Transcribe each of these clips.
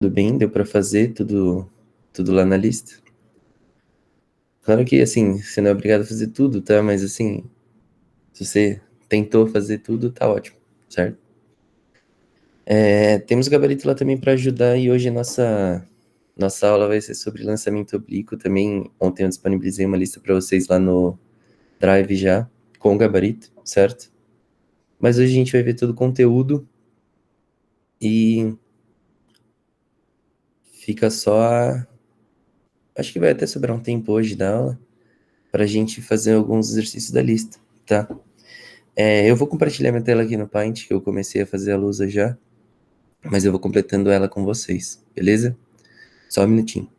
Tudo bem? Deu para fazer tudo lá na lista? Claro que, assim, você não é obrigado a fazer tudo, tá? Mas, assim, se você tentou fazer tudo, tá ótimo, certo? Temos gabarito lá também para ajudar e hoje nossa aula vai ser sobre lançamento oblíquo também. Ontem eu disponibilizei uma lista para vocês lá no Drive já, com o gabarito, certo? Mas hoje a gente vai ver todo o conteúdo e fica só... Acho que vai até sobrar um tempo hoje da aula para a gente fazer alguns exercícios da lista, tá? Eu vou compartilhar minha tela aqui no Paint, que eu comecei a fazer a lousa já, mas eu vou completando ela com vocês, beleza? Só um minutinho.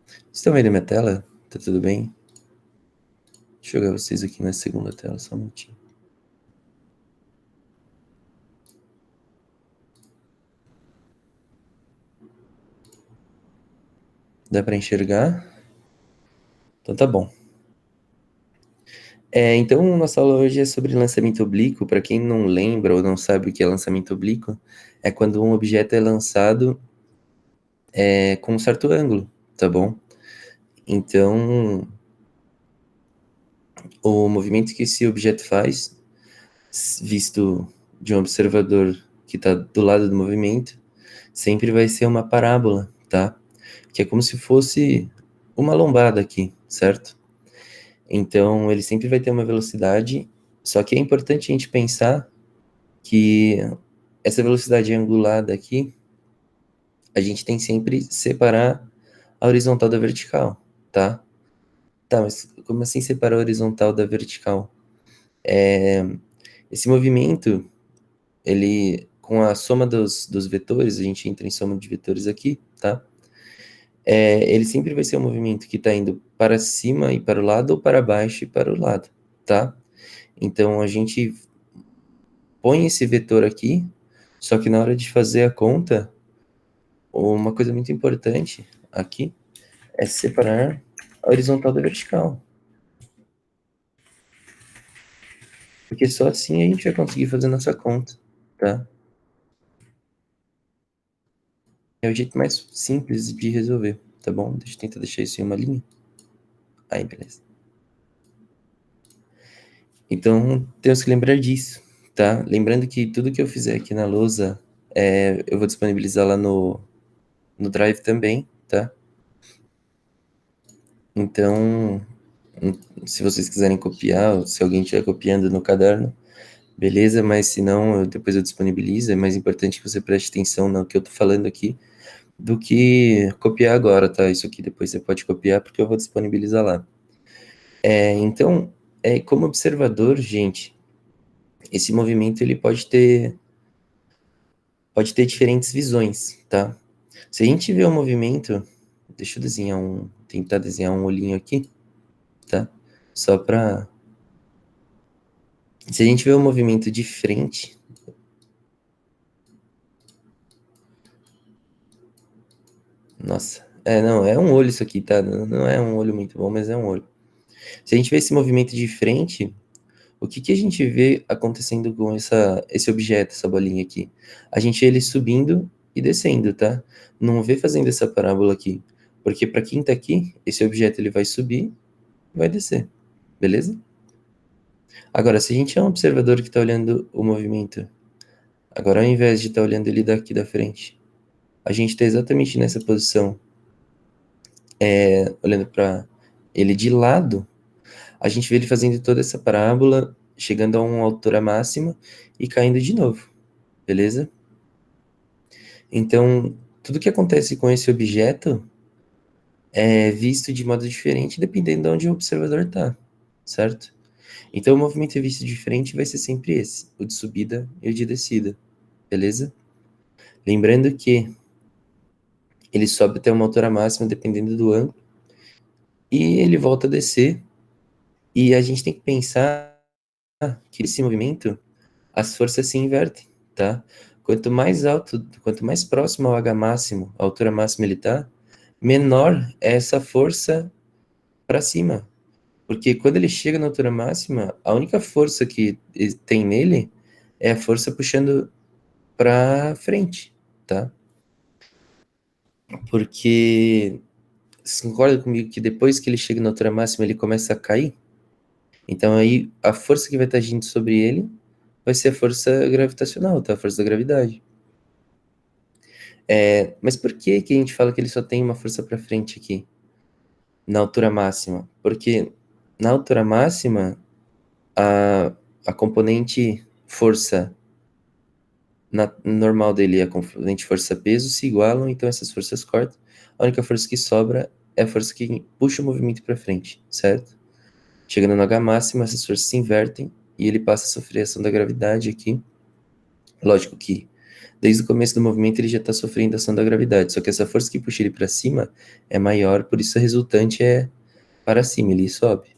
Vocês estão vendo minha tela? Tá tudo bem? Deixa eu jogar vocês aqui na segunda tela, só um minutinho. Dá para enxergar? Então tá bom. Então, nossa aula hoje é sobre lançamento oblíquo. Para quem não lembra ou não sabe o que é lançamento oblíquo, é quando um objeto é lançado com um certo ângulo, tá bom? Então, o movimento que esse objeto faz, visto de um observador que está do lado do movimento, sempre vai ser uma parábola, tá? Que é como se fosse uma lombada aqui, certo? Então, ele sempre vai ter uma velocidade, só que é importante a gente pensar que essa velocidade angulada aqui, a gente tem sempre separar a horizontal da vertical, tá? Tá, mas como assim separar a horizontal da vertical? Esse movimento, ele, com a soma dos vetores, a gente entra em soma de vetores aqui, tá? Ele sempre vai ser um movimento que está indo para cima e para o lado, ou para baixo e para o lado, tá? Então, a gente põe esse vetor aqui, só que na hora de fazer a conta, uma coisa muito importante aqui é separar a horizontal da vertical. Porque só assim a gente vai conseguir fazer nossa conta, tá? É o jeito mais simples de resolver, tá bom? Deixa eu tentar deixar isso em uma linha. Aí, beleza. Então, temos que lembrar disso, tá? Lembrando que tudo que eu fizer aqui na lousa, eu vou disponibilizar lá no Drive também, tá? Então, se vocês quiserem copiar, ou se alguém estiver copiando no caderno, beleza, mas se não, depois eu disponibilizo. É mais importante que você preste atenção no que eu tô falando aqui, do que copiar agora, tá? Isso aqui depois você pode copiar, porque eu vou disponibilizar lá. Então, como observador, gente, esse movimento ele pode ter diferentes visões, tá? Se a gente vê o movimento, deixa eu tentar desenhar um olhinho aqui, tá? Só para... Se a gente vê o movimento de frente, nossa, não, é um olho isso aqui, tá? Não é um olho muito bom, mas é um olho. Se a gente vê esse movimento de frente, o que que a gente vê acontecendo com esse objeto, essa bolinha aqui? A gente vê ele subindo e descendo, tá? Não vê fazendo essa parábola aqui. Porque para quem tá aqui, esse objeto ele vai subir e vai descer, beleza? Agora, se a gente é um observador que está olhando o movimento, agora ao invés de estar olhando ele daqui da frente, a gente está exatamente nessa posição, olhando para ele de lado, a gente vê ele fazendo toda essa parábola, chegando a uma altura máxima e caindo de novo, beleza? Então, tudo que acontece com esse objeto é visto de modo diferente dependendo de onde o observador está, certo? Então, o movimento é visto diferente vai ser sempre esse, o de subida e o de descida, beleza? Lembrando que ele sobe até uma altura máxima dependendo do ângulo e ele volta a descer, e a gente tem que pensar que esse movimento, as forças se invertem, tá? Quanto mais alto, quanto mais próximo ao H máximo, a altura máxima ele tá, menor é essa força para cima. Porque quando ele chega na altura máxima, a única força que tem nele é a força puxando para frente, tá? Porque você concorda comigo que depois que ele chega na altura máxima, ele começa a cair? Então aí a força que vai estar agindo sobre ele vai ser a força gravitacional, tá? A força da gravidade. Mas por que que a gente fala que ele só tem uma força para frente aqui, na altura máxima? Porque na altura máxima, a componente força normal dele e a componente força-peso se igualam, então essas forças cortam. A única força que sobra é a força que puxa o movimento para frente, certo? Chegando no H máximo, essas forças se invertem e ele passa a sofrer a ação da gravidade aqui. Lógico que desde o começo do movimento ele já está sofrendo a ação da gravidade, só que essa força que puxa ele para cima é maior, por isso a resultante é para cima, ele sobe.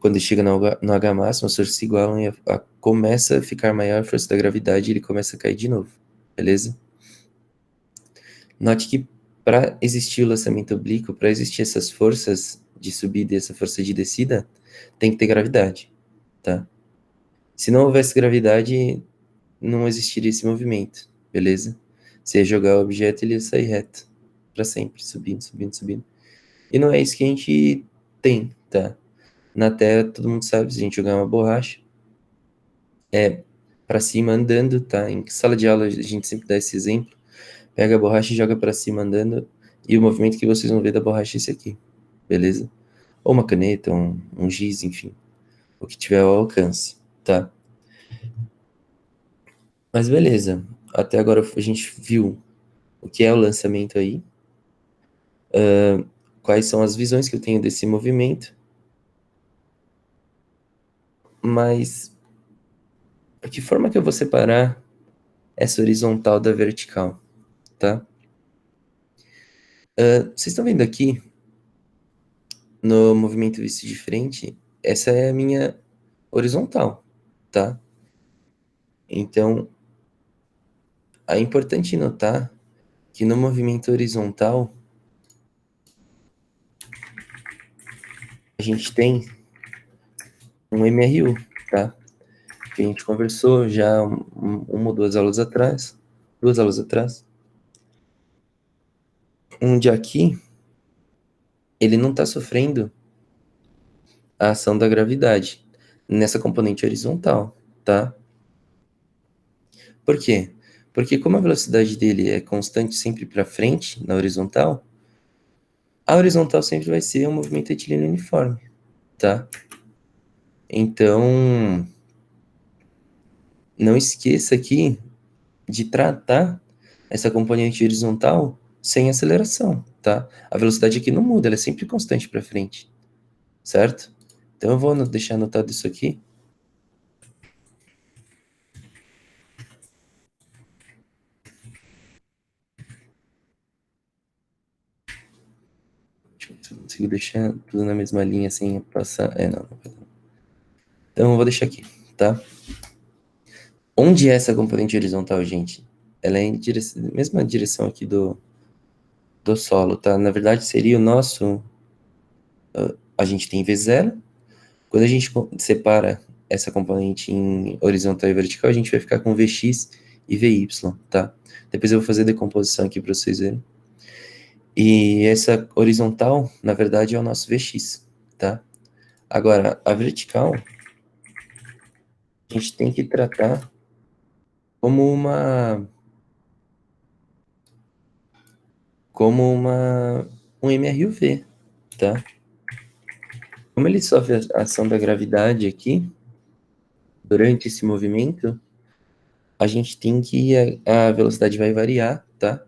Quando ele chega no H máximo, as forças se igualam e começa a ficar maior a força da gravidade e ele começa a cair de novo, beleza? Note que para existir o lançamento oblíquo, para existir essas forças de subida e essa força de descida, tem que ter gravidade, tá? Se não houvesse gravidade, não existiria esse movimento, beleza? Você ia jogar o objeto, ele ia sair reto, para sempre, subindo, subindo, subindo. E não é isso que a gente tem, tá? Na Terra, todo mundo sabe, se a gente jogar uma borracha, é para cima andando, tá? Em sala de aula a gente sempre dá esse exemplo. Pega a borracha e joga para cima andando, e o movimento que vocês vão ver da borracha é esse aqui, beleza? Ou uma caneta, um giz, enfim, o que tiver ao alcance, tá? Mas beleza, até agora a gente viu o que é o lançamento aí, quais são as visões que eu tenho desse movimento, mas de que forma que eu vou separar essa horizontal da vertical, tá? Vocês estão vendo aqui, no movimento visto de frente, essa é a minha horizontal, tá? Então, é importante notar que no movimento horizontal, a gente tem um MRU, tá? Que a gente conversou já uma ou duas aulas atrás, onde aqui ele não está sofrendo a ação da gravidade nessa componente horizontal, tá? Por quê? Porque como a velocidade dele é constante sempre para frente, na horizontal, a horizontal sempre vai ser um movimento retilíneo uniforme, tá? Então, não esqueça aqui de tratar essa componente horizontal sem aceleração, tá? A velocidade aqui não muda, ela é sempre constante para frente, certo? Então eu vou deixar anotado isso aqui. Deixa eu ver se eu consigo deixar tudo na mesma linha sem passar. Não. Então eu vou deixar aqui, tá? Onde é essa componente horizontal, gente? Ela é em mesma direção aqui do solo, tá? Na verdade, seria o nosso. A gente tem V0. Quando a gente separa essa componente em horizontal e vertical, a gente vai ficar com Vx e Vy, tá? Depois eu vou fazer a decomposição aqui para vocês verem. E essa horizontal, na verdade, é o nosso Vx, tá? Agora, a vertical, a gente tem que tratar como um MRUV, tá? Como ele sofre a ação da gravidade aqui, durante esse movimento, a gente tem que a velocidade vai variar, tá?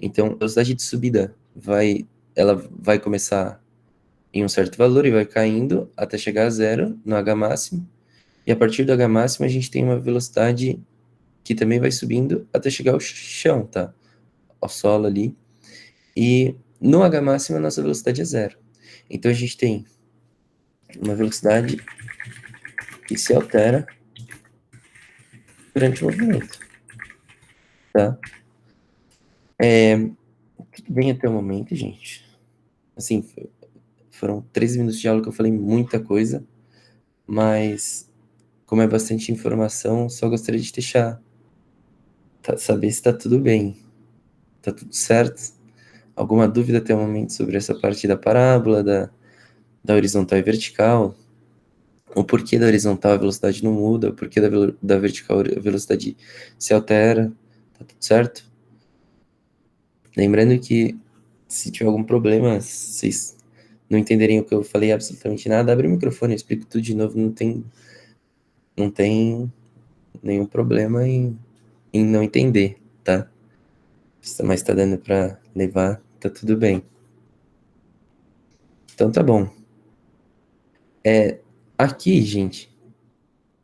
Então, a velocidade de subida ela vai começar em um certo valor e vai caindo até chegar a zero no H máximo. E a partir do H máximo, a gente tem uma velocidade que também vai subindo até chegar ao chão, tá? Ao solo ali. E no H máximo, a nossa velocidade é zero. Então, a gente tem uma velocidade que se altera durante o movimento, tá? Tudo bem até o momento, gente. Assim, foram 13 minutos de aula que eu falei muita coisa, mas como é bastante informação, só gostaria de deixar, saber se tá tudo bem, tá tudo certo. Alguma dúvida até o momento sobre essa parte da parábola, da horizontal e vertical? O porquê da horizontal a velocidade não muda, o porquê da vertical a velocidade se altera, tá tudo certo? Lembrando que se tiver algum problema, se vocês não entenderem o que eu falei absolutamente nada, abre o microfone, eu explico tudo de novo, não tem nenhum problema em não entender, tá? Mas tá dando pra levar, tá tudo bem. Então tá bom. Aqui, gente,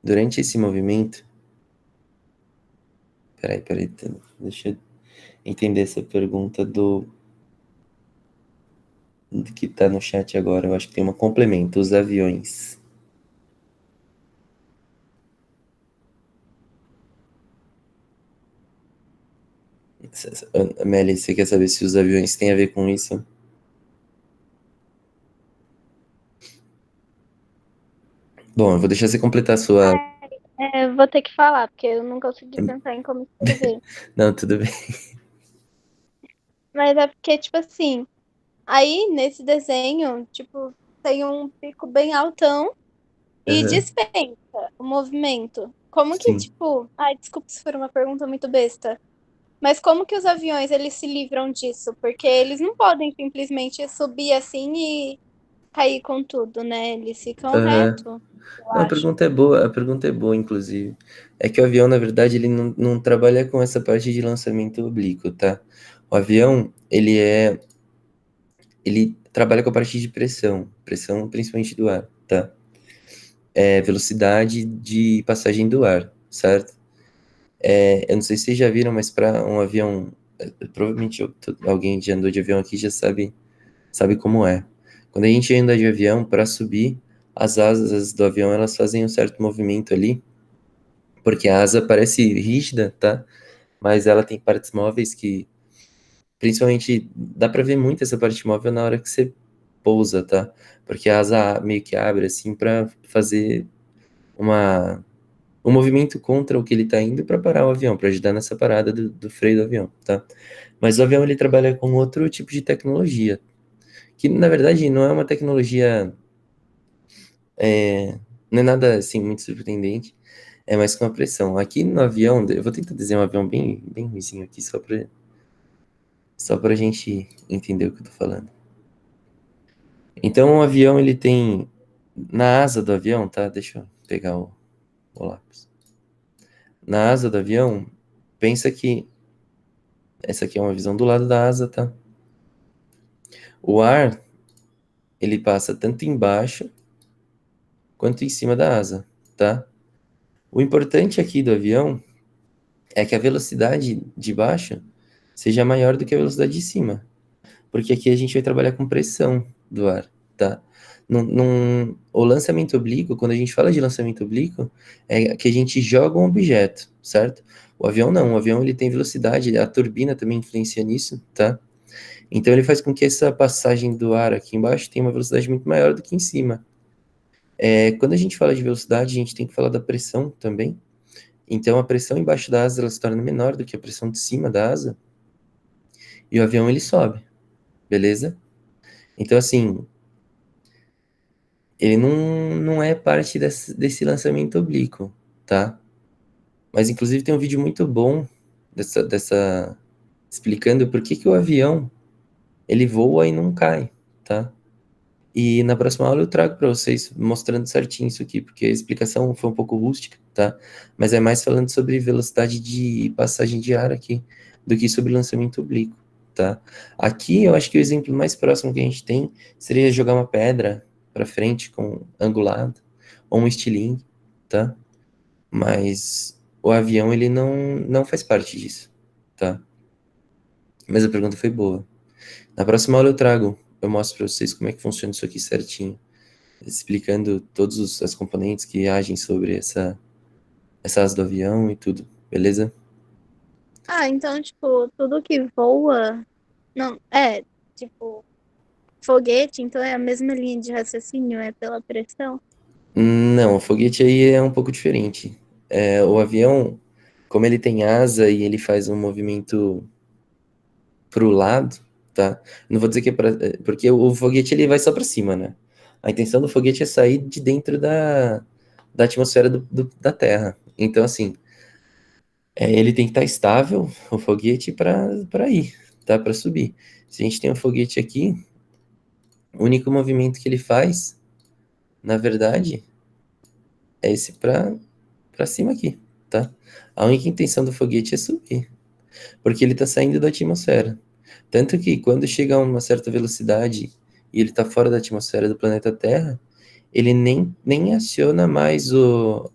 durante esse movimento. Peraí, deixa eu entender essa pergunta do que tá no chat agora. Eu acho que tem um complemento, os aviões. Amélia, você quer saber se os aviões têm a ver com isso? Bom, eu vou deixar você completar a sua. Vou ter que falar, porque eu não consegui pensar em como escrever. Não, tudo bem. Mas é porque, tipo assim, aí nesse desenho, tipo, tem um pico bem altão e Aham, despenca o movimento. Como que, sim. tipo, ai, desculpa se for uma pergunta muito besta, mas como que os aviões eles se livram disso? Porque eles não podem simplesmente subir assim e cair com tudo, né? Eles ficam Aham. reto, eu Não, acho. a pergunta é boa, inclusive. É que o avião, na verdade, ele não trabalha com essa parte de lançamento oblíquo, tá? O avião, ele trabalha com a parte de pressão principalmente do ar, tá? É velocidade de passagem do ar, certo? Eu não sei se vocês já viram, mas para um avião, provavelmente alguém já andou de avião aqui já sabe como é. Quando a gente anda de avião, para subir, as asas do avião elas fazem um certo movimento ali, porque a asa parece rígida, tá? Mas ela tem partes móveis que, principalmente, dá para ver muito essa parte móvel na hora que você pousa, tá? Porque a asa meio que abre assim para fazer uma um movimento contra o que ele está indo para parar o avião, para ajudar nessa parada do freio do avião, tá? Mas o avião ele trabalha com outro tipo de tecnologia, que na verdade não é uma tecnologia, não é nada assim muito surpreendente, é mais com a pressão. Aqui no avião, eu vou tentar desenhar um avião bem ruizinho aqui, só pra gente entender o que eu tô falando. Então o avião ele tem, na asa do avião, tá? Deixa eu pegar o lápis. Na asa do avião, pensa que essa aqui é uma visão do lado da asa, tá? O ar, ele passa tanto embaixo quanto em cima da asa, tá? O importante aqui do avião é que a velocidade de baixo seja maior do que a velocidade de cima, porque aqui a gente vai trabalhar com pressão do ar, tá? O lançamento oblíquo, quando a gente fala de lançamento oblíquo, é que a gente joga um objeto, certo? O avião não, o avião ele tem velocidade, a turbina também influencia nisso, tá? Então ele faz com que essa passagem do ar aqui embaixo tenha uma velocidade muito maior do que em cima. Quando a gente fala de velocidade, a gente tem que falar da pressão também. Então, a pressão embaixo da asa ela se torna menor do que a pressão de cima da asa e o avião ele sobe, beleza? Então, assim, ele não é parte desse lançamento oblíquo, tá? Mas, inclusive, tem um vídeo muito bom explicando por que que o avião ele voa e não cai, tá? E na próxima aula eu trago para vocês mostrando certinho isso aqui, porque a explicação foi um pouco rústica, tá? Mas é mais falando sobre velocidade de passagem de ar aqui, do que sobre lançamento oblíquo, tá? Aqui eu acho que o exemplo mais próximo que a gente tem seria jogar uma pedra para frente com angulado, ou um estilingue, tá? Mas o avião ele não faz parte disso, tá? Mas a pergunta foi boa. Na próxima aula eu mostro para vocês como é que funciona isso aqui certinho, explicando todos as componentes que agem sobre essa asa do avião e tudo, beleza? Ah, então, tipo, tudo que voa, não, tipo, foguete, então é a mesma linha de raciocínio, é pela pressão? Não, o foguete aí é um pouco diferente. O avião, como ele tem asa e ele faz um movimento pro lado, tá? Não vou dizer que é porque o foguete ele vai só para cima, né? A intenção do foguete é sair de dentro da atmosfera da Terra. Então, assim, ele tem que estar estável, o foguete, para ir, tá? Para subir. Se a gente tem um foguete aqui, o único movimento que ele faz, na verdade, é esse para cima aqui, tá? A única intenção do foguete é subir, porque ele está saindo da atmosfera. Tanto que quando chega a uma certa velocidade e ele está fora da atmosfera do planeta Terra, ele nem aciona mais o.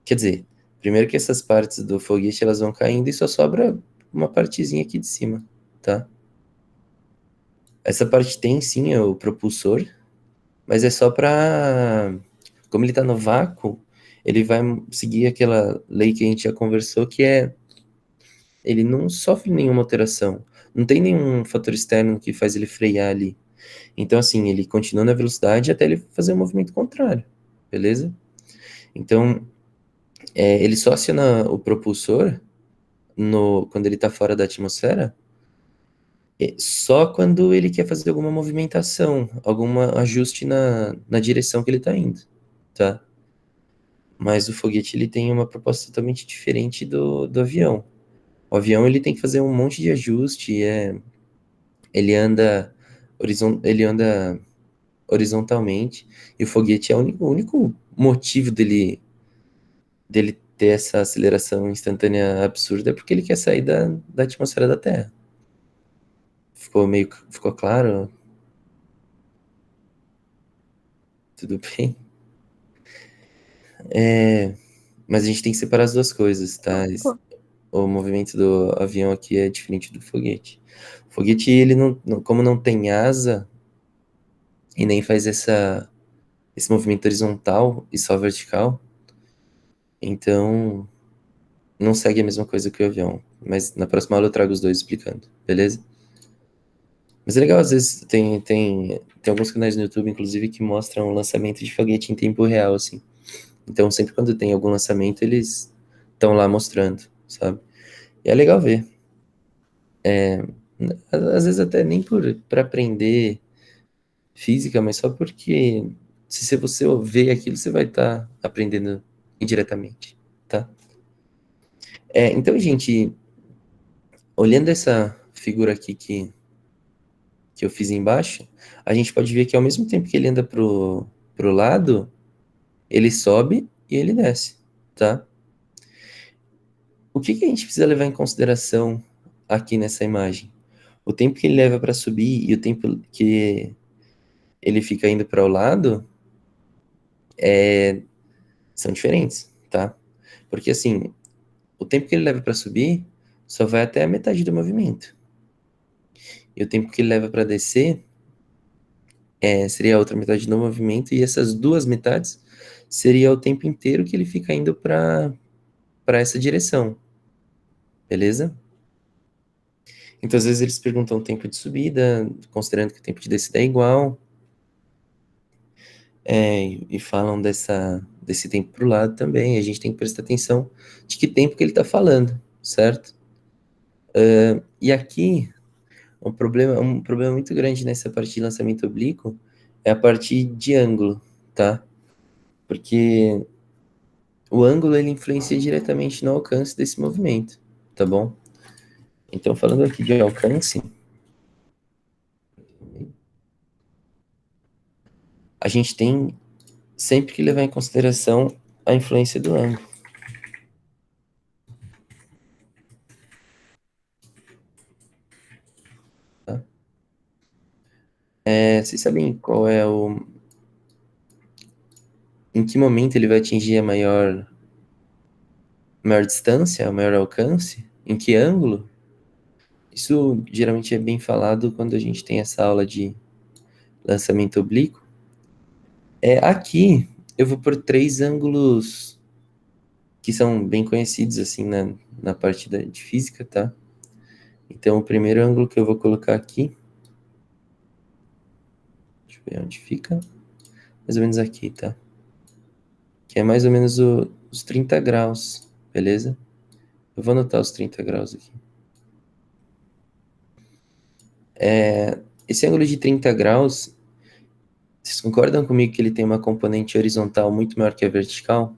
Quer dizer, primeiro que essas partes do foguete elas vão caindo e só sobra uma partezinha aqui de cima, tá? Essa parte tem sim o propulsor, mas é só para. Como ele está no vácuo, ele vai seguir aquela lei que a gente já conversou, que é ele não sofre nenhuma alteração. Não tem nenhum fator externo que faz ele frear ali. Então, assim, ele continua na velocidade até ele fazer o movimento contrário, beleza? Então, ele só aciona o propulsor quando ele está fora da atmosfera, só quando ele quer fazer alguma movimentação, algum ajuste na direção que ele está indo, tá? Mas o foguete ele tem uma proposta totalmente diferente do avião. O avião ele tem que fazer um monte de ajuste, ele anda, ele anda horizontalmente, e o foguete é o único motivo dele ter essa aceleração instantânea absurda é porque ele quer sair da atmosfera da Terra. Ficou claro? Tudo bem? Mas a gente tem que separar as duas coisas, tá? Pô, O movimento do avião aqui é diferente do foguete. O foguete, ele como não tem asa e nem faz esse movimento horizontal e só vertical, então não segue a mesma coisa que o avião. Mas na próxima aula eu trago os dois explicando, beleza? Mas é legal, às vezes tem alguns canais no YouTube, inclusive, que mostram o lançamento de foguete em tempo real, assim. Então, sempre quando tem algum lançamento, eles estão lá mostrando, sabe? E é legal ver. Às vezes até nem para aprender física, mas só porque se você ver aquilo, você vai estar aprendendo indiretamente, tá? Então, gente, olhando essa figura aqui que eu fiz embaixo, a gente pode ver que ao mesmo tempo que ele anda pro lado, ele sobe e ele desce, tá? O que a gente precisa levar em consideração aqui nessa imagem? O tempo que ele leva para subir e o tempo que ele fica indo para o lado são diferentes, tá? Porque assim, o tempo que ele leva para subir só vai até a metade do movimento. E o tempo que ele leva para descer seria a outra metade do movimento, e essas duas metades seria o tempo inteiro que ele fica indo para essa direção, beleza? Então, às vezes, eles perguntam o tempo de subida, considerando que o tempo de descida é igual, e falam desse tempo para o lado também. A gente tem que prestar atenção de que tempo que ele está falando, certo? E aqui, um problema muito grande nessa parte de lançamento oblíquo é a parte de ângulo, tá? Porque o ângulo ele influencia diretamente no alcance desse movimento, tá bom? Então, falando aqui de alcance, a gente tem sempre que levar em consideração a influência do ângulo, tá? Vocês sabem em que momento ele vai atingir a maior distância, o maior alcance? Em que ângulo? Isso geralmente é bem falado quando a gente tem essa aula de lançamento oblíquo. Aqui eu vou por três ângulos que são bem conhecidos assim na parte de física, tá? Então o primeiro ângulo que eu vou colocar aqui ver onde fica. Mais ou menos aqui, tá? Que é mais ou menos os 30 graus, beleza? Eu vou anotar os 30 graus aqui. Esse ângulo de 30 graus, vocês concordam comigo que ele tem uma componente horizontal muito maior que a vertical?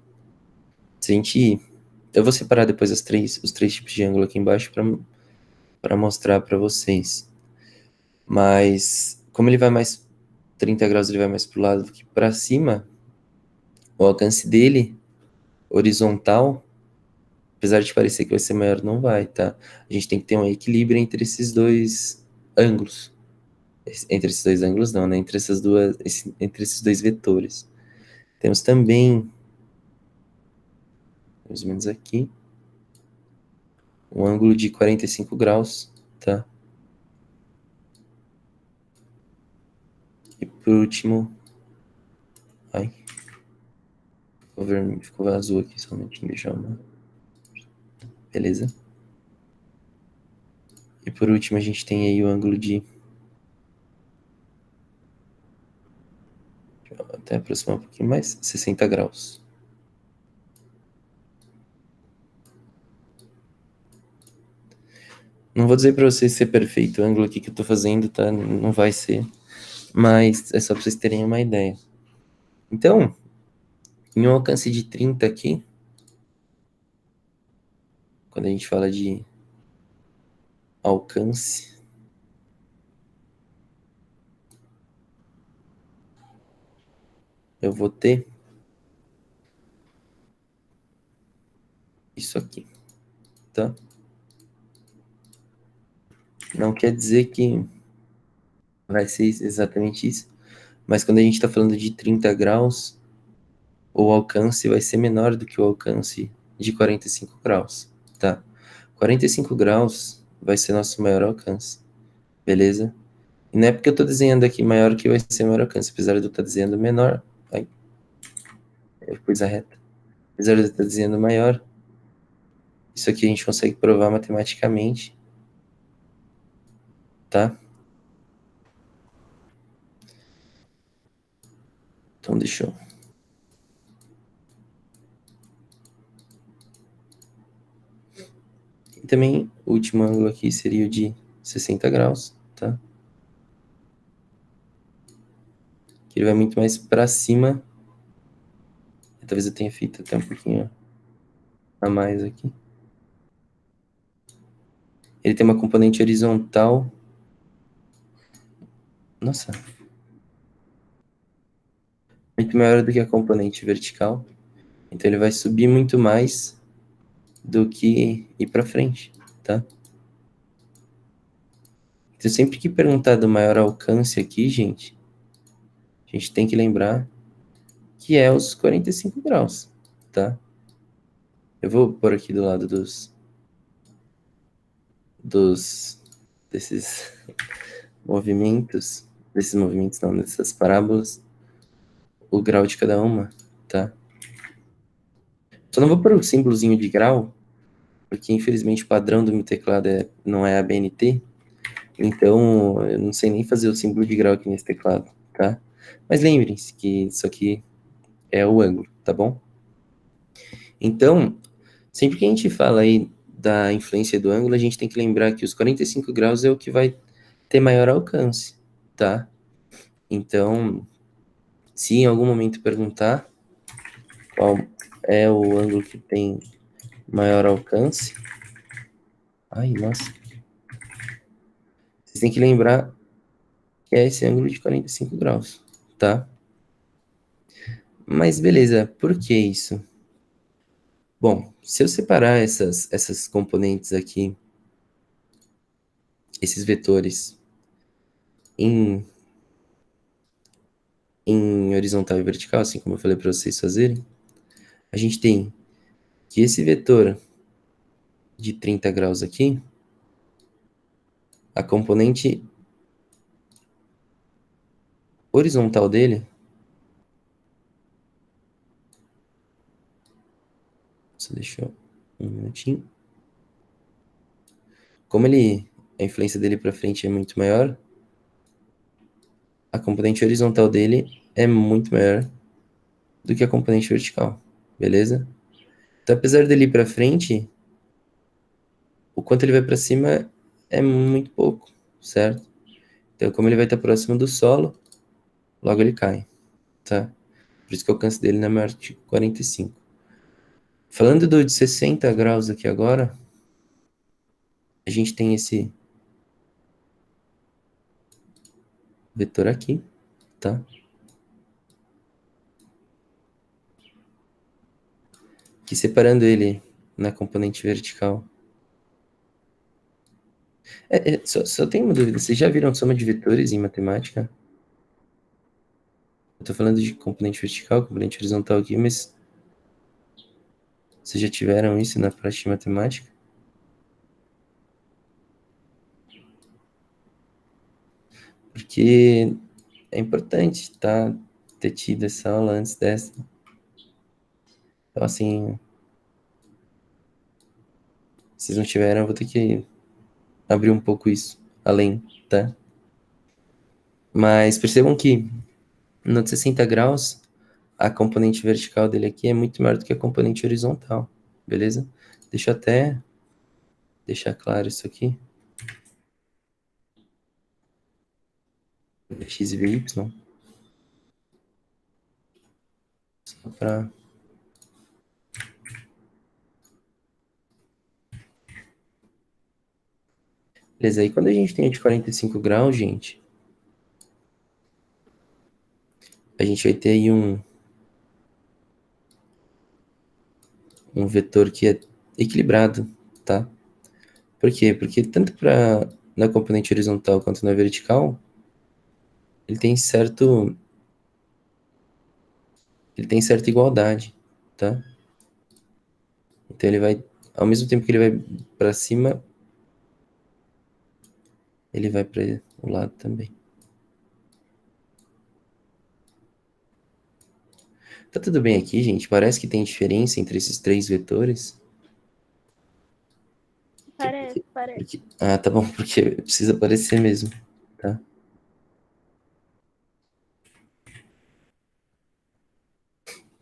Se a gente... Eu vou separar depois os três tipos de ângulo aqui embaixo para mostrar para vocês. Mas, como ele vai mais... 30 graus ele vai mais para o lado do que para cima, o alcance dele, horizontal, apesar de parecer que vai ser maior, não vai, tá? A gente tem que ter um equilíbrio entre esses dois ângulos. Entre esses dois ângulos não, né? Entre esses dois vetores. Temos também, mais ou menos aqui, um ângulo de 45 graus, tá? E por último, ai, ficou azul aqui, somente deixar uma. Beleza? E por último a gente tem aí o ângulo de... Deixa eu até aproximar um pouquinho mais, 60 graus. Não vou dizer para vocês se é perfeito o ângulo aqui que eu tô fazendo, tá? Não vai ser. Mas é só para vocês terem uma ideia. Então, em um alcance de 30 aqui, quando a gente fala de alcance, eu vou ter isso aqui, tá? Não quer dizer que vai ser exatamente isso, mas quando a gente está falando de 30 graus, o alcance vai ser menor do que o alcance de 45 graus, tá? 45 graus vai ser nosso maior alcance, beleza? E não é porque eu estou desenhando aqui maior que vai ser maior alcance, apesar de eu estar desenhando menor, aí, eu pus a reta. Apesar de eu estar desenhando maior, isso aqui a gente consegue provar matematicamente, tá? Então deixa eu... E também o último ângulo aqui seria o de 60 graus, tá? Que ele vai muito mais para cima. Talvez eu tenha feito até um pouquinho a mais aqui. Ele tem uma componente horizontal. Nossa. Muito maior do que a componente vertical. Então ele vai subir muito mais do que ir para frente, tá? Então sempre que perguntar do maior alcance aqui, gente, a gente tem que lembrar que é os 45 graus, tá? Eu vou pôr aqui do lado desses movimentos não, dessas parábolas, o grau de cada uma, tá? Só não vou pôr o símbolozinho de grau, porque infelizmente o padrão do meu teclado não é ABNT, então eu não sei nem fazer o símbolo de grau aqui nesse teclado, tá? Mas lembrem-se que isso aqui é o ângulo, tá bom? Então, sempre que a gente fala aí da influência do ângulo, a gente tem que lembrar que os 45 graus é o que vai ter maior alcance, tá? Então, se em algum momento perguntar qual é o ângulo que tem maior alcance, ai, nossa, vocês têm que lembrar que é esse ângulo de 45 graus, tá? Mas beleza, por que isso? Bom, se eu separar essas componentes aqui, esses vetores, em, em horizontal e vertical, assim como eu falei para vocês fazerem, a gente tem que esse vetor de 30 graus aqui, a componente horizontal dele, só deixa eu um minutinho, como a influência dele para frente é muito maior, a componente horizontal dele é muito maior do que a componente vertical, beleza? Então, apesar dele ir para frente, o quanto ele vai para cima é muito pouco, certo? Então, como ele vai estar próximo do solo, logo ele cai, tá? Por isso que o alcance dele não é maior que 45. Falando do de 60 graus aqui agora, a gente tem esse vetor aqui, tá? Que separando ele na componente vertical. Só tem uma dúvida. Vocês já viram soma de vetores em matemática? Eu tô falando de componente vertical, componente horizontal aqui, mas vocês já tiveram isso na prática de matemática? Porque é importante, tá? Ter tido essa aula antes dessa. Então, assim, se vocês não tiveram, eu vou ter que abrir um pouco isso além, tá? Mas percebam que no de 60 graus, a componente vertical dele aqui é muito maior do que a componente horizontal, beleza? Deixa eu até deixar claro isso aqui. X e y, só para... Beleza, aí quando a gente tem a de 45 graus, gente, a gente vai ter aí um vetor que é equilibrado, tá? Por quê? Porque tanto na componente horizontal quanto na vertical, ele tem ele tem certa igualdade, tá? Então ele vai, ao mesmo tempo que ele vai para cima, ele vai para o lado também. Tá tudo bem aqui, gente? Parece que tem diferença entre esses três vetores? Parece, parece. Ah, tá bom, porque precisa aparecer mesmo, tá?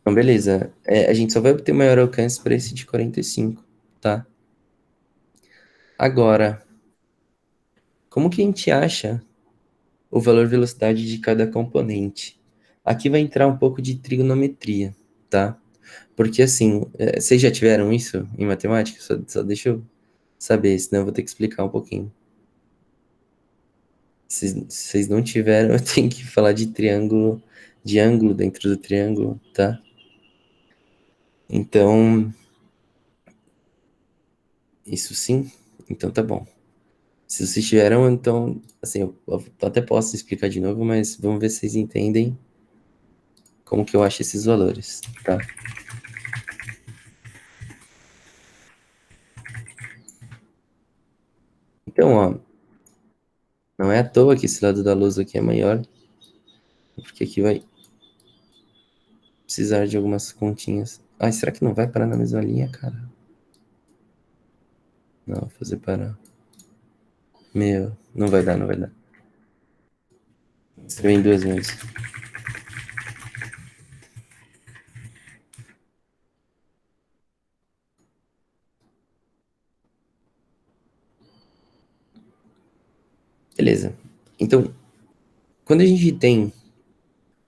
Então, beleza. A gente só vai obter maior alcance para esse de 45, tá? Agora, como que a gente acha o valor velocidade de cada componente? Aqui vai entrar um pouco de trigonometria, tá? Porque assim, vocês já tiveram isso em matemática? Só deixa eu saber, senão eu vou ter que explicar um pouquinho. Se vocês não tiveram, eu tenho que falar de triângulo, de ângulo dentro do triângulo, tá? Então, isso sim? Então tá bom. Se vocês tiveram, então, assim, eu até posso explicar de novo, mas vamos ver se vocês entendem como que eu acho esses valores, tá? Então, ó, não é à toa que esse lado da luz aqui é maior, porque aqui vai precisar de algumas continhas. Ai, será que não vai parar na mesma linha, cara? Não, vou fazer parar. Meu, não vai dar, não vai dar. Escrevi em duas vezes. Beleza. Então, quando a gente tem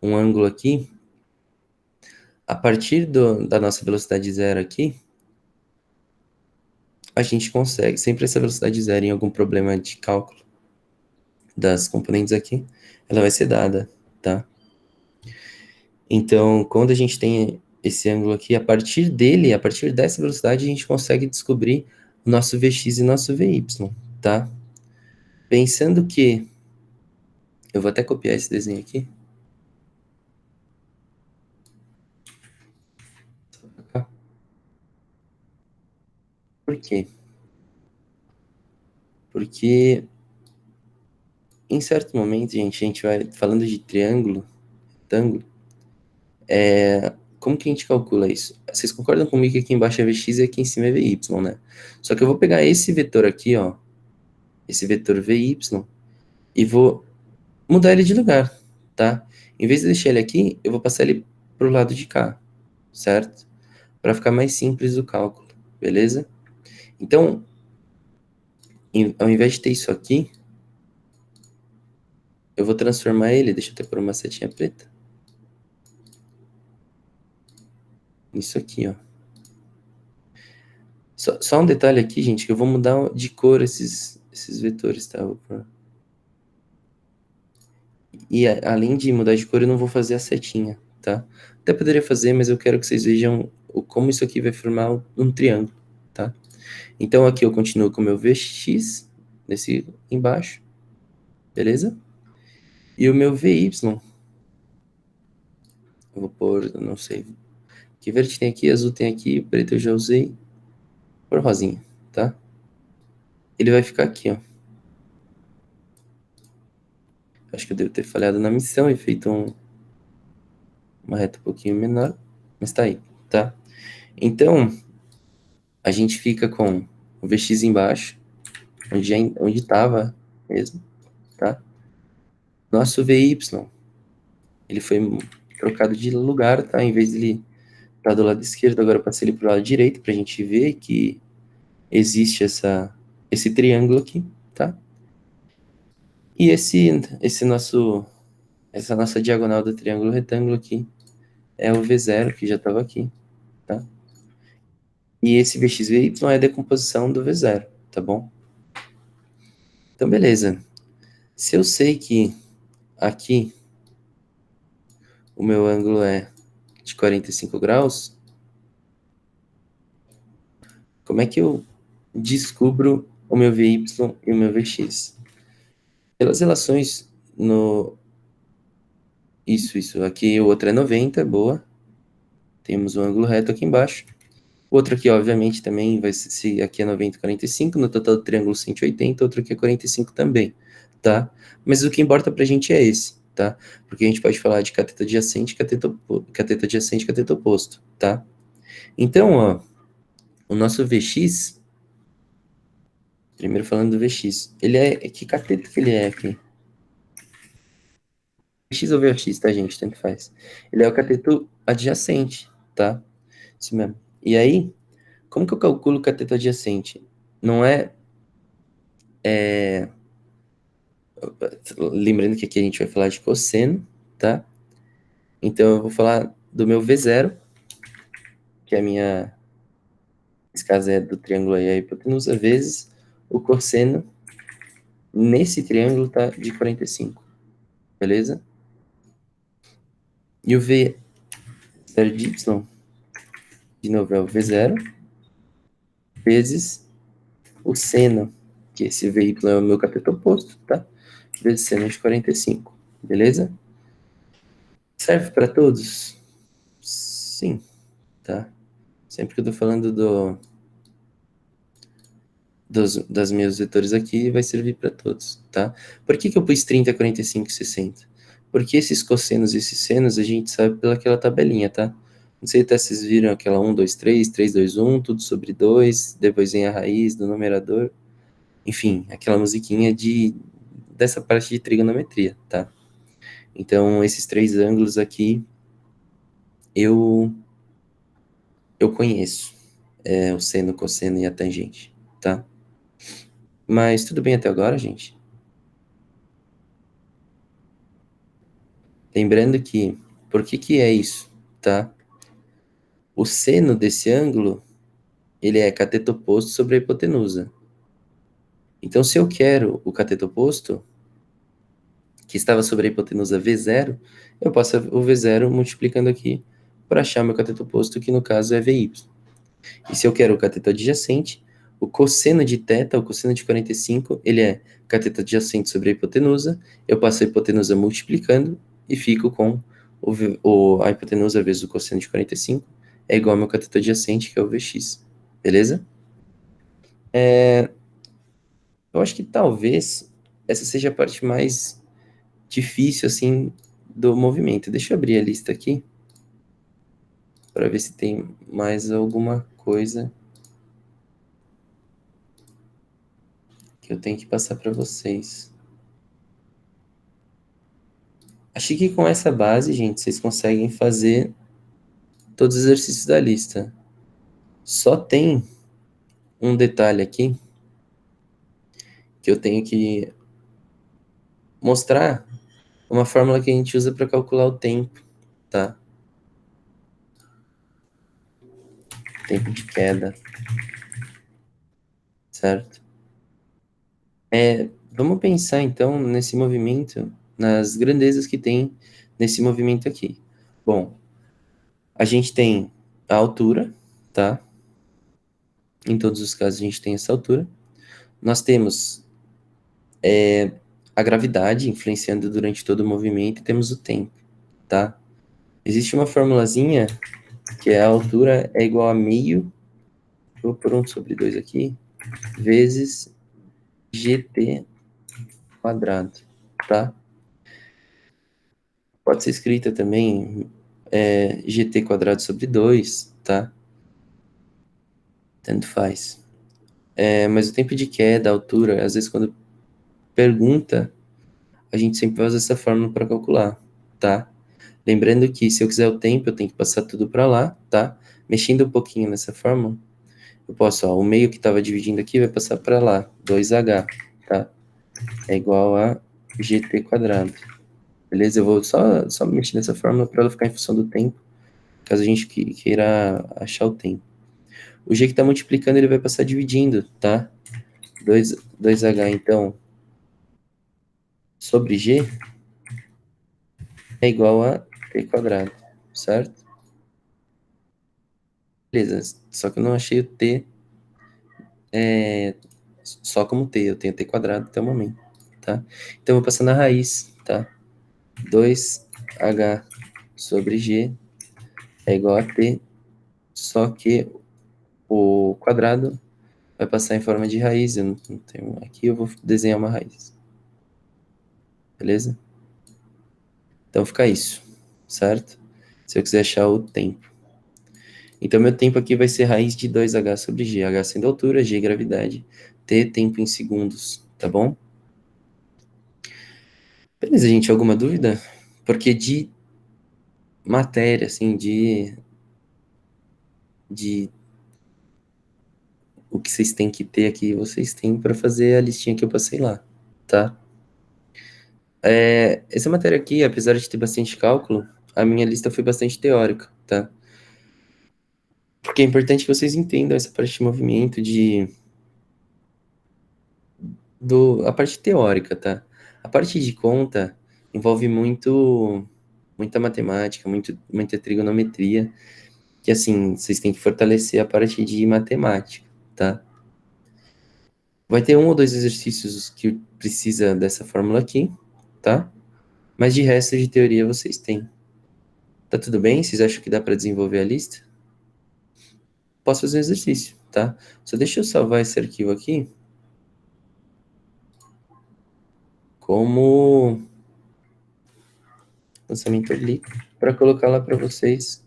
um ângulo aqui, a partir da nossa velocidade zero aqui, a gente consegue, sempre essa velocidade zero em algum problema de cálculo das componentes aqui, ela vai ser dada, tá? Então, quando a gente tem esse ângulo aqui, a partir dele, a partir dessa velocidade, a gente consegue descobrir o nosso Vx e nosso Vy, tá? Pensando que... Eu vou até copiar esse desenho aqui. Por quê? Porque em certo momento, gente, a gente vai falando de triângulo, retângulo, como que a gente calcula isso? Vocês concordam comigo que aqui embaixo é Vx e aqui em cima é Vy, né? Só que eu vou pegar esse vetor aqui, ó, esse vetor Vy, e vou mudar ele de lugar, tá? Em vez de deixar ele aqui, eu vou passar ele pro lado de cá, certo? Para ficar mais simples o cálculo, beleza? Então, ao invés de ter isso aqui, eu vou transformar ele, deixa eu até pôr uma setinha preta, nisso aqui, ó. Só um detalhe aqui, gente, que eu vou mudar de cor esses vetores, tá? E além de mudar de cor, eu não vou fazer a setinha, tá? Até poderia fazer, mas eu quero que vocês vejam como isso aqui vai formar um triângulo, tá? Então aqui eu continuo com o meu Vx, nesse embaixo, beleza? E o meu Vy, eu vou pôr, não sei, que verde tem aqui, azul tem aqui, preto eu já usei, vou pôr rosinha, tá? Ele vai ficar aqui, ó. Acho que eu devo ter falhado na missão e feito uma reta um pouquinho menor, mas tá aí, tá? Então, a gente fica com o Vx embaixo, onde estava mesmo, tá? Nosso Vy, ele foi trocado de lugar, tá? Em vez de ele estar do lado esquerdo, agora eu passei ele para o lado direito, para a gente ver que existe esse triângulo aqui, tá? E essa nossa diagonal do triângulo retângulo aqui é o V0, que já estava aqui, tá? E esse VXVY é a decomposição do V0, tá bom? Então, beleza. Se eu sei que aqui o meu ângulo é de 45 graus, como é que eu descubro o meu VY e o meu VX? Pelas relações no... Isso. Aqui o outro é 90, boa. Temos um ângulo reto aqui embaixo. O outro aqui, obviamente, também vai ser... Se aqui é 90 e 45, no total do triângulo 180, outro aqui é 45 também, tá? Mas o que importa pra gente é esse, tá? Porque a gente pode falar de cateto adjacente, cateto adjacente, cateto oposto, tá? Então, ó, o nosso Vx, primeiro falando do Vx, ele é... Que cateto que ele é aqui? X ou Vx, tá, gente? Tanto faz. Ele é o cateto adjacente, tá? Isso mesmo. E aí, como que eu calculo o cateto adjacente? Não é... Lembrando que aqui a gente vai falar de cosseno, tá? Então, eu vou falar do meu V0, que é a minha... Nesse caso é do triângulo aí, a hipotenusa, vezes o cosseno nesse triângulo tá de 45, beleza? E o V0 de Y, de novo, é o V0, vezes o seno, que esse veículo é o meu cateto oposto, tá? Vezes seno de 45, beleza? Serve para todos? Sim, tá? Sempre que eu tô falando das meus vetores aqui, vai servir para todos, tá? Por que eu pus 30, 45 e 60? Porque esses cossenos e esses senos a gente sabe pelaquela tabelinha, tá? Não sei até se vocês viram aquela 1, 2, 3, 3, 2, 1, tudo sobre 2, depois vem a raiz do numerador. Enfim, aquela musiquinha dessa parte de trigonometria, tá? Então, esses três ângulos aqui eu conheço. É o seno, cosseno e a tangente, tá? Mas tudo bem até agora, gente? Lembrando que, por que é isso, tá? O seno desse ângulo, ele é cateto oposto sobre a hipotenusa. Então, se eu quero o cateto oposto, que estava sobre a hipotenusa V0, eu passo o V0 multiplicando aqui para achar meu cateto oposto, que no caso é VY. E se eu quero o cateto adjacente, o cosseno de θ, o cosseno de 45, ele é cateto adjacente sobre a hipotenusa, eu passo a hipotenusa multiplicando e fico com a hipotenusa vezes o cosseno de 45 é igual ao meu cateto adjacente, que é o Vx. Beleza? Eu acho que talvez essa seja a parte mais difícil, assim, do movimento. Deixa eu abrir a lista aqui para ver se tem mais alguma coisa que eu tenho que passar para vocês. Acho que com essa base, gente, vocês conseguem fazer todos os exercícios da lista. Só tem um detalhe aqui que eu tenho que mostrar uma fórmula que a gente usa para calcular o tempo, tá? Tempo de queda, certo? Vamos pensar então nesse movimento, nas grandezas que tem nesse movimento aqui. Bom, a gente tem a altura, tá? Em todos os casos a gente tem essa altura. Nós temos a gravidade influenciando durante todo o movimento e temos o tempo, tá? Existe uma formulazinha que é a altura é igual a meio, vou pôr 1/2 aqui, vezes gt quadrado, tá? Pode ser escrita também gt quadrado sobre 2, tá? Tanto faz. Mas o tempo de queda, a altura, às vezes quando pergunta, a gente sempre vai usar essa fórmula para calcular, tá? Lembrando que se eu quiser o tempo, eu tenho que passar tudo para lá, tá? Mexendo um pouquinho nessa fórmula, eu posso, ó, o meio que estava dividindo aqui vai passar para lá, 2h, tá? É igual a gt quadrado. Beleza? Eu vou só mexer nessa fórmula para ela ficar em função do tempo, caso a gente queira achar o tempo. O g que está multiplicando, ele vai passar dividindo, tá? 2h, então, sobre g é igual a t quadrado, certo? Beleza, só que eu não achei o t só como t, eu tenho t quadrado até o momento, tá? Então, eu vou passar na raiz, tá? 2h sobre g é igual a t, só que o quadrado vai passar em forma de raiz, eu não tenho aqui, eu vou desenhar uma raiz, beleza? Então, fica isso, certo? Se eu quiser achar o tempo. Então, meu tempo aqui vai ser raiz de 2h sobre g. H sendo altura, g gravidade, t tempo em segundos, tá bom? Beleza, gente, alguma dúvida? Porque de matéria, assim, de o que vocês têm que ter aqui, vocês têm para fazer a listinha que eu passei lá, tá? Essa matéria aqui, apesar de ter bastante cálculo, a minha lista foi bastante teórica, tá? Porque é importante que vocês entendam essa parte de movimento, a parte teórica, tá? A parte de conta envolve muita matemática, muita trigonometria, que assim, vocês têm que fortalecer a parte de matemática, tá? Vai ter um ou dois exercícios que precisa dessa fórmula aqui, tá? Mas de resto de teoria vocês têm. Tá tudo bem? Vocês acham que dá para desenvolver a lista? Posso fazer um exercício, tá? Só deixa eu salvar esse arquivo aqui como lançamento oblíquo para colocar lá para vocês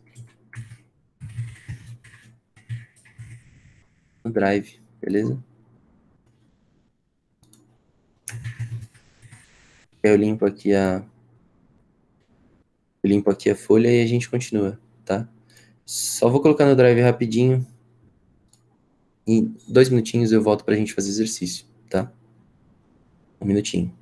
no Drive, beleza? Eu limpo aqui a folha e a gente continua, tá? Só vou colocar no Drive rapidinho. Em 2 minutinhos eu volto pra gente fazer exercício, tá? 1 minutinho.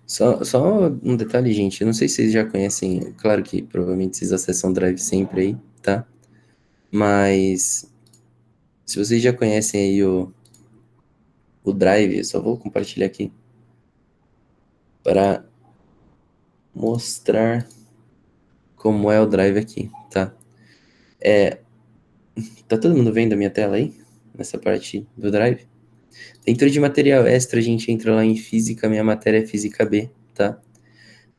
Só um detalhe, gente. Eu não sei se vocês já conhecem. Claro que provavelmente vocês acessam o Drive sempre aí, tá? Mas se vocês já conhecem aí o Drive, eu só vou compartilhar aqui para mostrar como é o Drive aqui, tá? Tá todo mundo vendo a minha tela aí? Nessa parte do Drive? Dentro de material extra, a gente entra lá em Física, minha matéria é Física B, tá?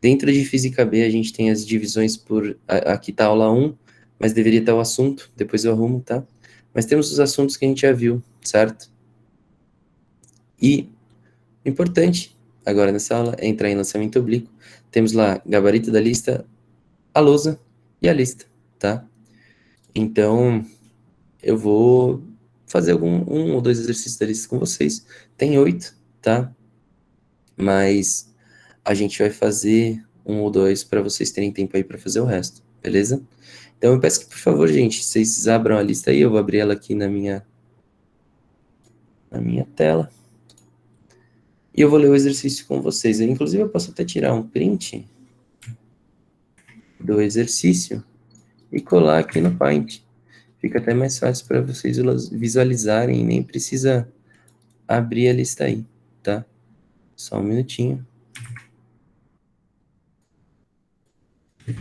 Dentro de Física B, a gente tem as divisões por... Aqui tá aula 1, mas deveria estar o assunto, depois eu arrumo, tá? Mas temos os assuntos que a gente já viu, certo? E importante, agora nessa aula, é entrar em lançamento oblíquo. Temos lá gabarito da lista, a lousa e a lista, tá? Então, eu vou fazer um ou dois exercícios da lista com vocês. Tem 8, tá? Mas a gente vai fazer um ou dois para vocês terem tempo aí para fazer o resto, beleza? Então eu peço que, por favor, gente, vocês abram a lista aí, eu vou abrir ela aqui na minha tela. E eu vou ler o exercício com vocês. Inclusive, eu posso até tirar um print do exercício e colar aqui no Paint. Fica até mais fácil para vocês visualizarem, nem precisa abrir a lista aí, tá? Só um minutinho.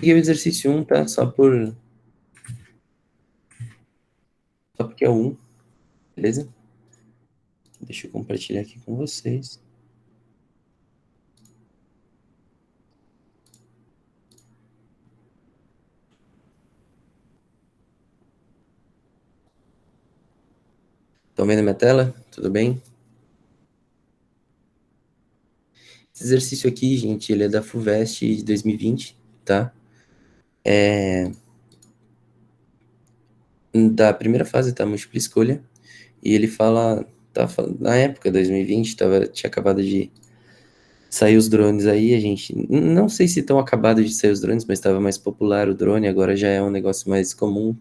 E o exercício 1, tá? Só porque é o 1, beleza? Deixa eu compartilhar aqui com vocês. Estão vendo minha tela? Tudo bem? Esse exercício aqui, gente, ele é da FUVEST de 2020, tá? Da primeira fase, tá? Múltipla escolha. E ele fala, na época, 2020, tinha acabado de sair os drones aí, a gente, não sei se estão acabados de sair os drones, mas estava mais popular o drone, agora já é um negócio mais comum.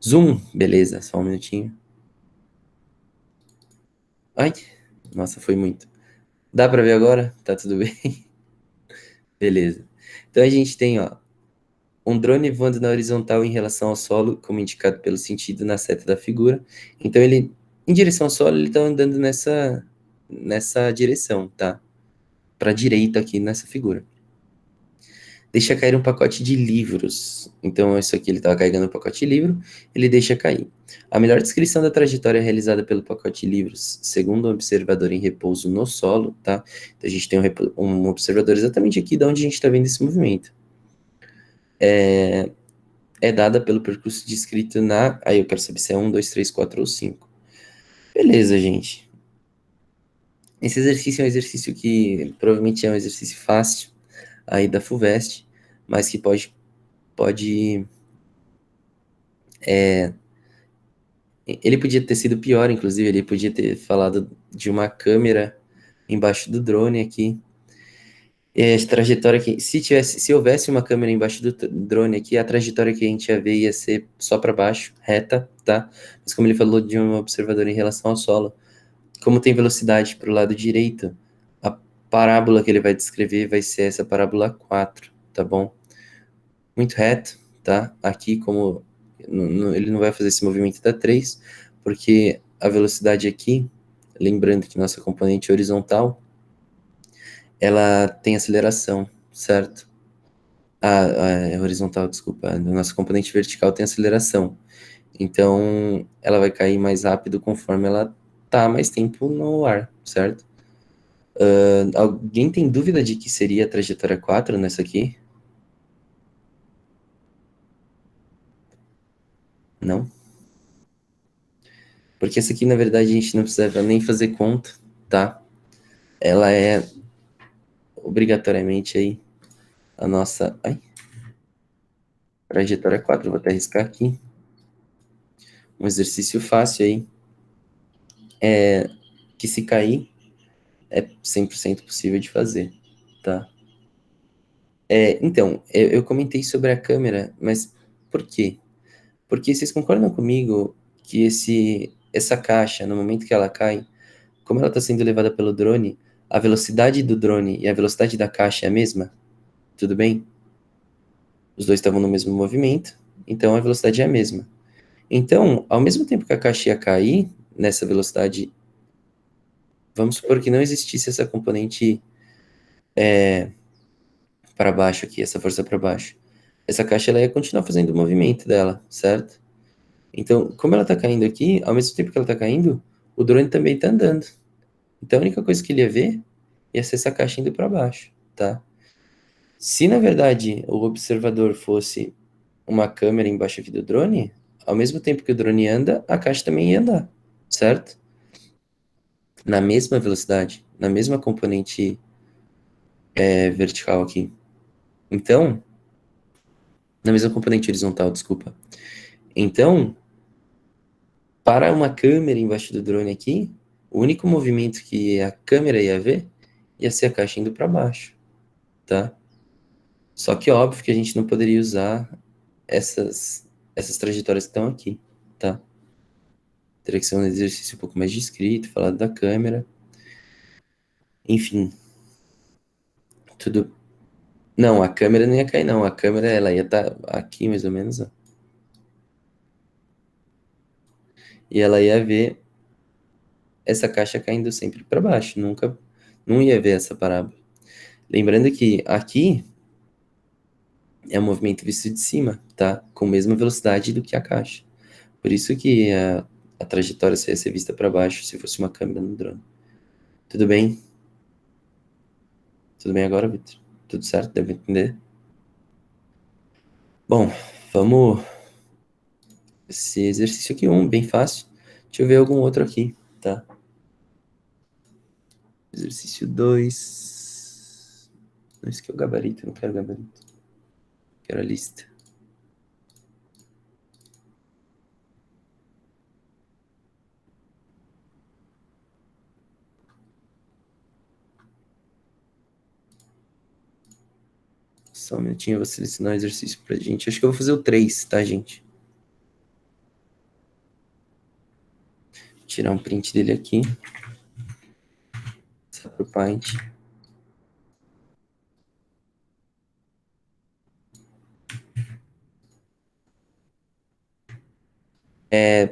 Zoom, beleza, só um minutinho. Ai, nossa, foi muito. Dá pra ver agora? Tá tudo bem? Beleza. Então a gente tem, ó, um drone voando na horizontal em relação ao solo, como indicado pelo sentido na seta da figura. Então ele, em direção ao solo, ele tá andando nessa direção, tá? Pra direita aqui nessa figura. Deixa cair um pacote de livros. Então, isso aqui ele estava carregando um pacote de livro, ele deixa cair. A melhor descrição da trajetória realizada pelo pacote de livros, segundo um observador em repouso no solo, tá? Então, a gente tem um observador exatamente aqui de onde a gente está vendo esse movimento. É dada pelo percurso descrito na... Aí eu quero saber se é 1, 2, 3, 4 ou 5. Beleza, gente. Esse exercício é um exercício que provavelmente é um exercício fácil aí da FUVEST, mas que pode ele podia ter sido pior, inclusive, ele podia ter falado de uma câmera embaixo do drone aqui. A trajetória que, se houvesse uma câmera embaixo do drone aqui, a trajetória que a gente ia ver ia ser só para baixo, reta, tá? Mas como ele falou de um observador em relação ao solo, como tem velocidade para o lado direito, a parábola que ele vai descrever vai ser essa parábola 4, tá bom? Muito reto, tá? Aqui, como ele não vai fazer esse movimento da 3, porque a velocidade aqui, lembrando que nossa componente horizontal, ela tem aceleração, certo? A horizontal, desculpa, a nossa componente vertical tem aceleração. Então, ela vai cair mais rápido conforme ela tá mais tempo no ar, certo? Alguém tem dúvida de que seria a trajetória 4 nessa aqui? Não? Porque essa aqui, na verdade, a gente não precisa nem fazer conta, tá? Ela é obrigatoriamente aí a nossa trajetória 4. Vou até arriscar aqui. Um exercício fácil aí. Que se cair, é 100% possível de fazer, tá? Então, eu comentei sobre a câmera, mas por quê? Porque vocês concordam comigo que essa caixa, no momento que ela cai, como ela está sendo levada pelo drone, a velocidade do drone e a velocidade da caixa é a mesma? Tudo bem? Os dois estavam no mesmo movimento, então a velocidade é a mesma. Então, ao mesmo tempo que a caixa ia cair nessa velocidade, vamos supor que não existisse essa componente para baixo aqui, essa força para baixo. essa caixa ela ia continuar fazendo o movimento dela, certo? Então, como ela tá caindo aqui, ao mesmo tempo que ela tá caindo, o drone também tá andando. Então, a única coisa que ele ia ver ia ser essa caixa indo para baixo, tá? Se, na verdade, o observador fosse uma câmera embaixo aqui do drone, ao mesmo tempo que o drone anda, a caixa também ia andar, certo? Na mesma velocidade, na mesma componente vertical aqui. Então, na mesma componente horizontal, desculpa. Então, para uma câmera embaixo do drone aqui, o único movimento que a câmera ia ver ia ser a caixa indo para baixo, tá? Só que óbvio que a gente não poderia usar essas trajetórias que estão aqui, tá? Teria que ser um exercício um pouco mais descrito, falado da câmera. Enfim, tudo. Não, a câmera não ia cair, não. A câmera, ela ia estar aqui, mais ou menos, ó. E ela ia ver essa caixa caindo sempre para baixo. Nunca, não ia ver essa parábola. Lembrando que aqui é o movimento visto de cima, tá? Com a mesma velocidade do que a caixa. Por isso que a trajetória só ia ser vista para baixo se fosse uma câmera no drone. Tudo bem? Tudo bem agora, Victor? Tudo certo? Deve entender? Bom, vamos. Esse exercício aqui, bem fácil. Deixa eu ver algum outro aqui, tá? Exercício 2. Não, esse aqui é o gabarito, não quero gabarito. Quero a lista. Só um minutinho, eu vou selecionar o exercício pra gente. Acho que eu vou fazer o 3, tá, gente? Vou tirar um print dele aqui. Passar pro Paint.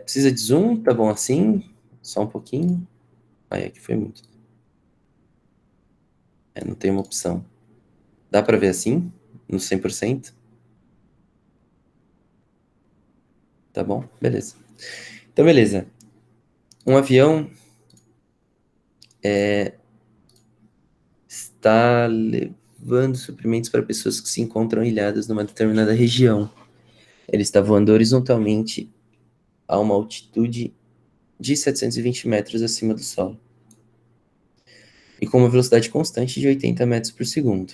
Precisa de zoom? Tá bom assim? Só um pouquinho. Aí, aqui foi muito. Não tem uma opção. Dá pra ver assim? No 100%? Tá bom? Beleza. Então, beleza. Um avião está levando suprimentos para pessoas que se encontram ilhadas numa determinada região. Ele está voando horizontalmente a uma altitude de 720 metros acima do solo e com uma velocidade constante de 80 metros por segundo.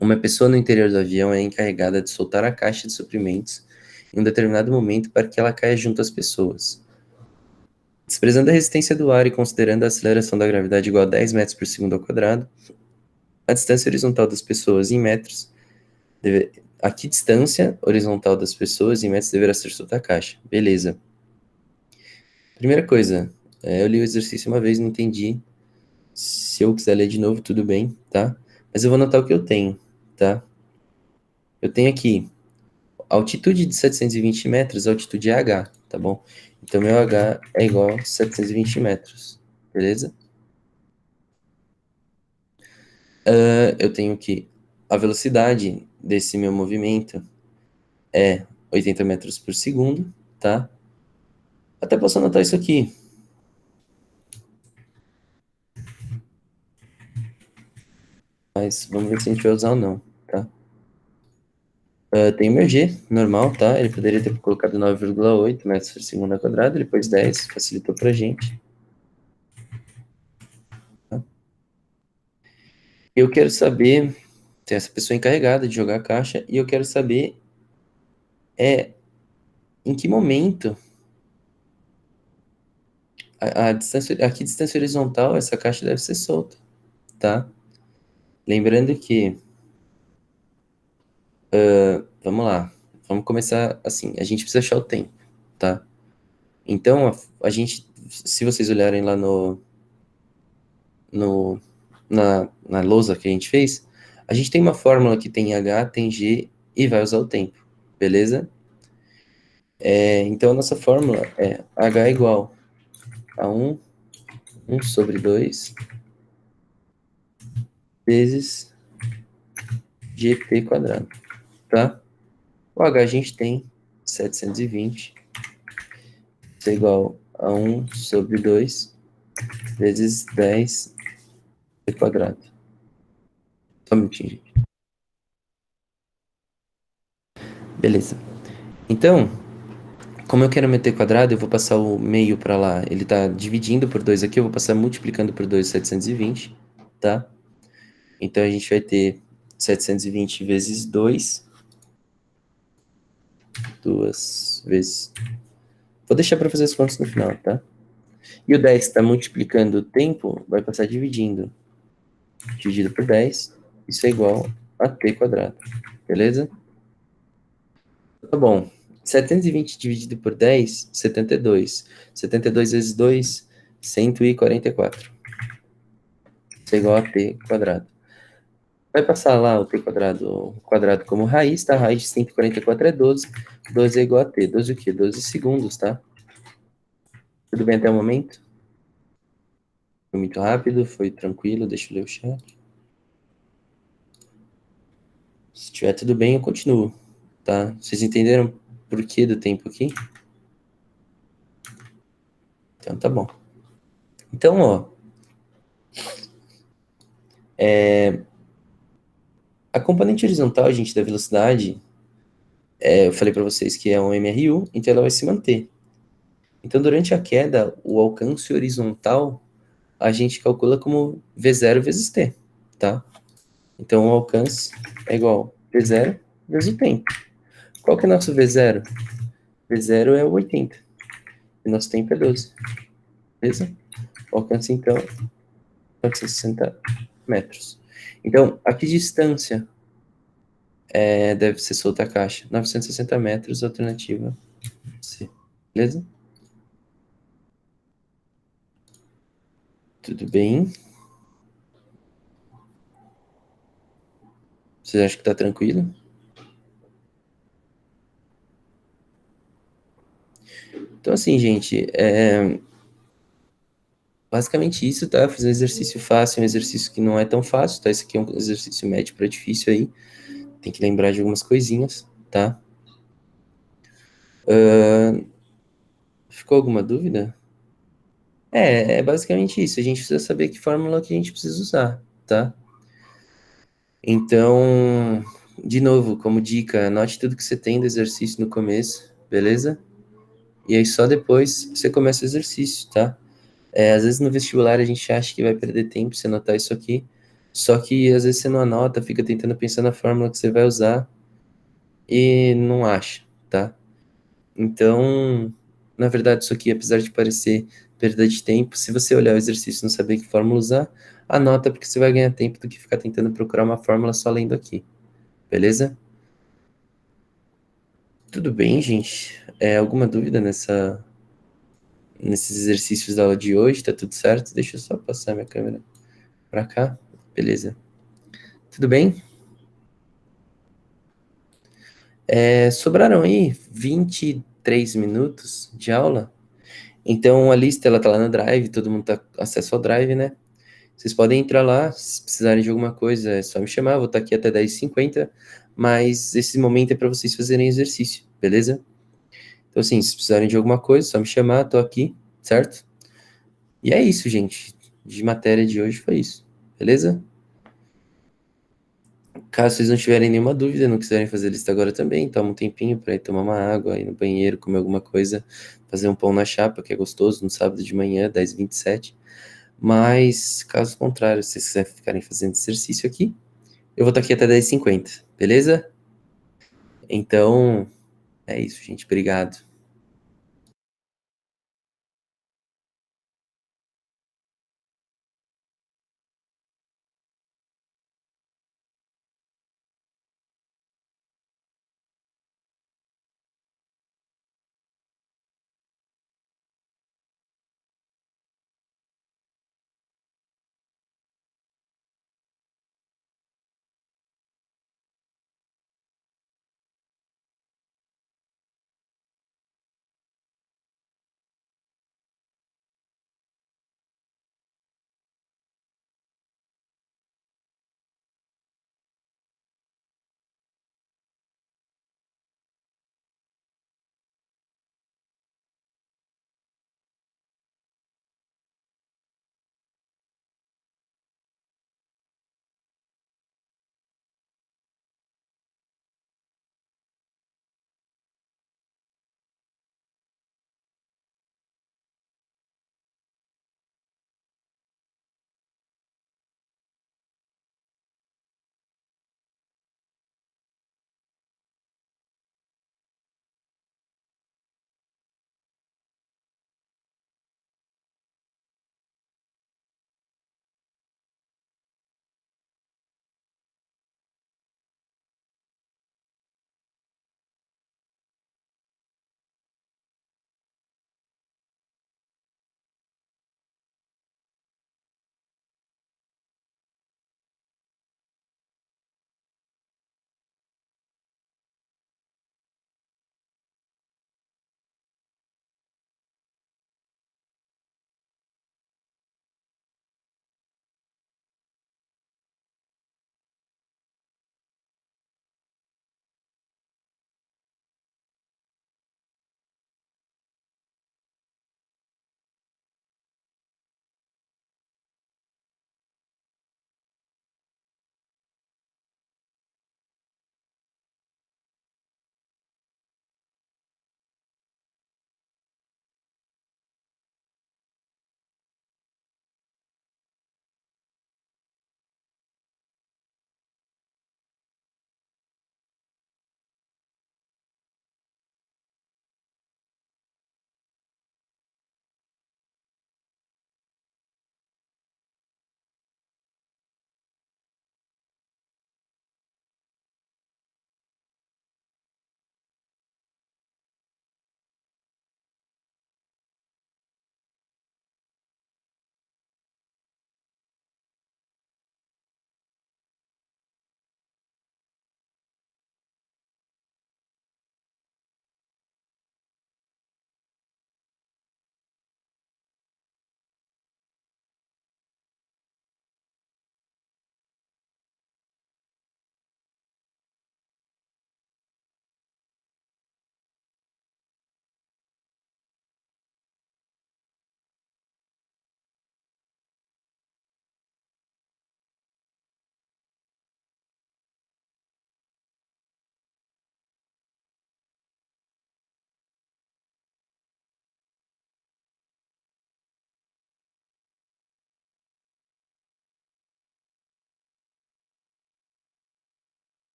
Uma pessoa no interior do avião é encarregada de soltar a caixa de suprimentos em um determinado momento para que ela caia junto às pessoas. Desprezando a resistência do ar e considerando a aceleração da gravidade igual a 10 metros por segundo ao quadrado, a distância horizontal das pessoas em metros a que distância horizontal das pessoas em metros deverá ser solta a caixa? Beleza. Primeira coisa, eu li o exercício uma vez, não entendi. Se eu quiser ler de novo, tudo bem, tá? Mas eu vou anotar o que eu tenho, tá? Eu tenho aqui altitude de 720 metros, altitude é H, tá bom? Então, meu H é igual a 720 metros, beleza? Eu tenho que a velocidade desse meu movimento é 80 metros por segundo, tá? Até posso anotar isso aqui. Mas vamos ver se a gente vai usar ou não, tá? Tem o meu G, normal, tá? Ele poderia ter colocado 9,8 metros por segundo ao quadrado, ele pôs 10, facilitou pra gente. Tá? Eu quero saber, tem essa pessoa encarregada de jogar a caixa, e eu quero saber em que momento a distância, a que distância horizontal essa caixa deve ser solta, tá? Lembrando que, vamos lá, vamos começar assim, a gente precisa achar o tempo, tá? Então, a gente, se vocês olharem lá no, na lousa que a gente fez, a gente tem uma fórmula que tem H, tem G e vai usar o tempo, beleza? Então, a nossa fórmula é H igual a 1 sobre 2 vezes GT quadrado. tá? O H a gente tem 720, isso é igual a 1 sobre 2 vezes 10 t quadrado. Só um minutinho, gente. Beleza. Então, como eu quero meter quadrado, eu vou passar o meio para lá. Ele está dividindo por 2 aqui, eu vou passar multiplicando por 2, 720, tá? Então, a gente vai ter 720 vezes 2, 2 vezes... Vou deixar para fazer as contas no final, tá? E o 10 que está multiplicando o tempo, vai passar dividindo. Dividido por 10, isso é igual a t quadrado, beleza? Tá bom. 720 dividido por 10, 72. 72 vezes 2, 144. Isso é igual a t quadrado. Vai passar lá o quadrado como raiz, tá? A raiz de 144 é 12. 12 é igual a t. 12 o quê? 12 segundos, tá? Tudo bem até o momento? Foi muito rápido, foi tranquilo, deixa eu ler o chat. Se tiver tudo bem, eu continuo, tá? Vocês entenderam por que do tempo aqui? Então tá bom. Então, ó, a componente horizontal, gente, da velocidade, eu falei para vocês que é um MRU, então ela vai se manter. Então, durante a queda, o alcance horizontal, a gente calcula como V0 vezes T, tá? Então, o alcance é igual a V0 vezes o tempo. Qual que é nosso V0? V0 é o 80, e nosso tempo é 12, beleza? O alcance, então, 460 metros. Então, a que distância deve ser solta a caixa? 960 metros, alternativa C. Beleza? Tudo bem? Vocês acham que tá tranquilo? Então, assim, gente, basicamente isso, tá? Fazer um exercício fácil, um exercício que não é tão fácil, tá? Esse aqui é um exercício médio para difícil aí. Tem que lembrar de algumas coisinhas, tá? Ficou alguma dúvida? É basicamente isso. A gente precisa saber que fórmula que a gente precisa usar, tá? Então, de novo, como dica, anote tudo que você tem do exercício no começo, beleza? E aí só depois você começa o exercício, tá? Às vezes no vestibular a gente acha que vai perder tempo se anotar isso aqui, só que às vezes você não anota, fica tentando pensar na fórmula que você vai usar e não acha, tá? Então, na verdade, isso aqui, apesar de parecer perda de tempo, se você olhar o exercício e não saber que fórmula usar, anota porque você vai ganhar tempo do que ficar tentando procurar uma fórmula só lendo aqui, beleza? Tudo bem, gente? Alguma dúvida nesses exercícios da aula de hoje? Tá tudo certo? Deixa eu só passar minha câmera para cá. Beleza. Tudo bem? Sobraram aí 23 minutos de aula. Então, a lista, ela tá lá no Drive, todo mundo tá com acesso ao Drive, né? Vocês podem entrar lá, se precisarem de alguma coisa, é só me chamar, vou estar aqui até 10h50, mas esse momento é para vocês fazerem exercício, beleza? Então, assim, se precisarem de alguma coisa, é só me chamar, tô aqui, certo? E é isso, gente. De matéria de hoje foi isso, beleza? Caso vocês não tiverem nenhuma dúvida, não quiserem fazer lista agora também, toma um tempinho para ir tomar uma água, ir no banheiro, comer alguma coisa, fazer um pão na chapa, que é gostoso, no sábado de manhã, 10h27. Mas, caso contrário, se vocês quiserem ficarem fazendo exercício aqui, eu vou estar aqui até 10h50, beleza? Então, é isso, gente. Obrigado.